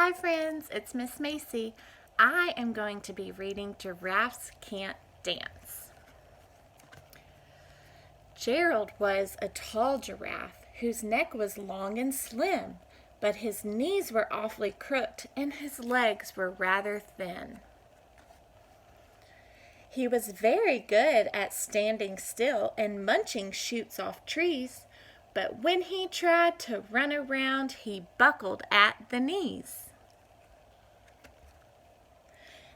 Hi friends, it's Miss Macy. I am going to be reading Giraffes Can't Dance. Gerald was a tall giraffe whose neck was long and slim, but his knees were awfully crooked and his legs were rather thin. He was very good at standing still and munching shoots off trees, but when he tried to run around, he buckled at the knees.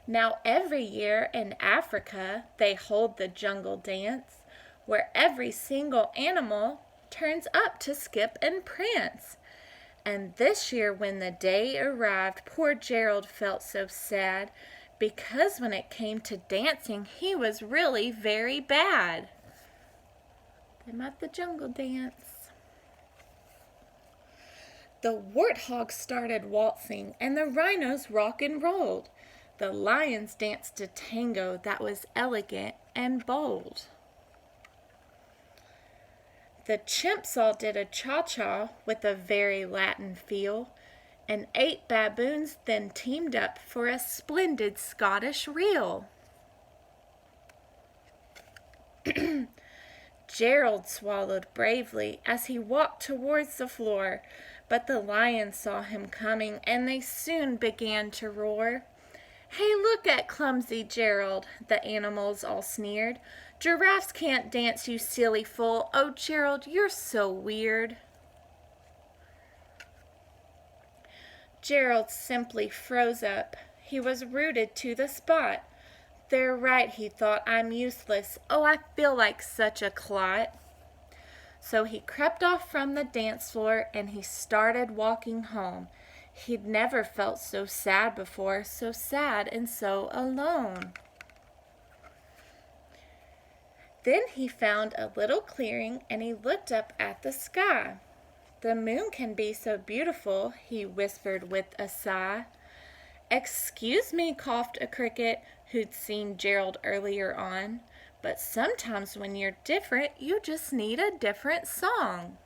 Now every year in Africa they hold the jungle dance, where every single animal turns up to skip and prance. And this year when the day arrived, poor Gerald felt so sad, because when it came to dancing he was really very bad. Them at the jungle dance. The warthogs started waltzing and the rhinos rock and rolled. The lions danced a tango that was elegant and bold. The chimps all did a cha-cha with a very Latin feel, and 8 baboons then teamed up for a splendid Scottish reel. Gerald swallowed bravely as he walked towards the floor, but the lions saw him coming and they soon began to roar. "Hey, look at clumsy Gerald," the animals all sneered. "Giraffes can't dance, you silly fool. Oh, Gerald, you're so weird." Gerald simply froze up. He was rooted to the spot. "They're right," he thought. "I'm useless. Oh, I feel like such a clot." So he crept off from the dance floor and he started walking home. He'd never felt so sad before, so sad and so alone. Then he found a little clearing and he looked up at the sky. "The moon can be so beautiful," he whispered with a sigh. "Excuse me," coughed a cricket who'd seen Gerald earlier on, "but sometimes when you're different, you just need a different song."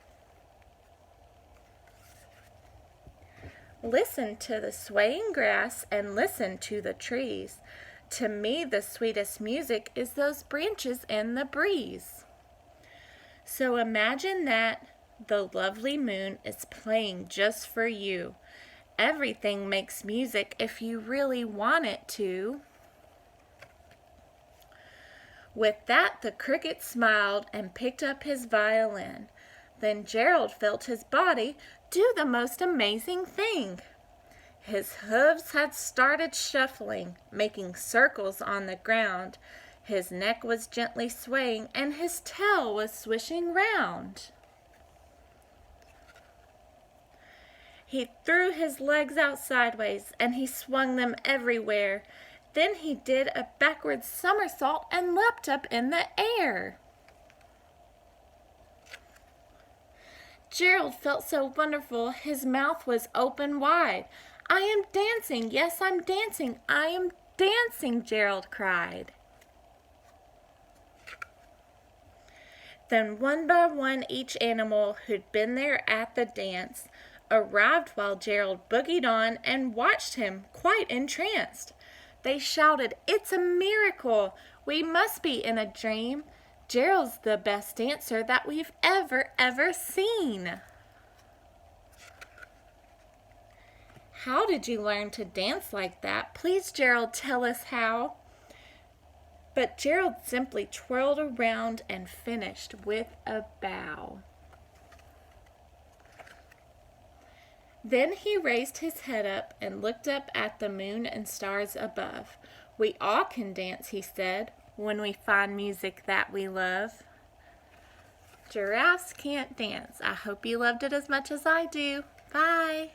Listen to the swaying grass and listen to the trees. To me the sweetest music is those branches in the breeze. So imagine that the lovely moon is playing just for you. Everything makes music if you really want it to. With that the cricket smiled and picked up his violin. Then Gerald felt his body do the most amazing thing. His hooves had started shuffling, making circles on the ground. His neck was gently swaying and his tail was swishing round. He threw his legs out sideways and he swung them everywhere. Then he did a backward somersault and leapt up in the air. Gerald felt so wonderful, his mouth was open wide. "I am dancing, yes, I'm dancing, I am dancing," Gerald cried. Then one by one each animal who'd been there at the dance arrived while Gerald boogied on and watched him quite entranced. They shouted, "It's a miracle! We must be in a dream! Gerald's the best dancer that we've ever seen." How did you learn to dance like that? Please, Gerald, tell us how. But Gerald simply twirled around and finished with a bow. Then he raised his head up and looked up at the moon and stars above. "We all can dance," he said, "when we find music that we love." Giraffes can't dance. I hope you loved it as much as I do. Bye.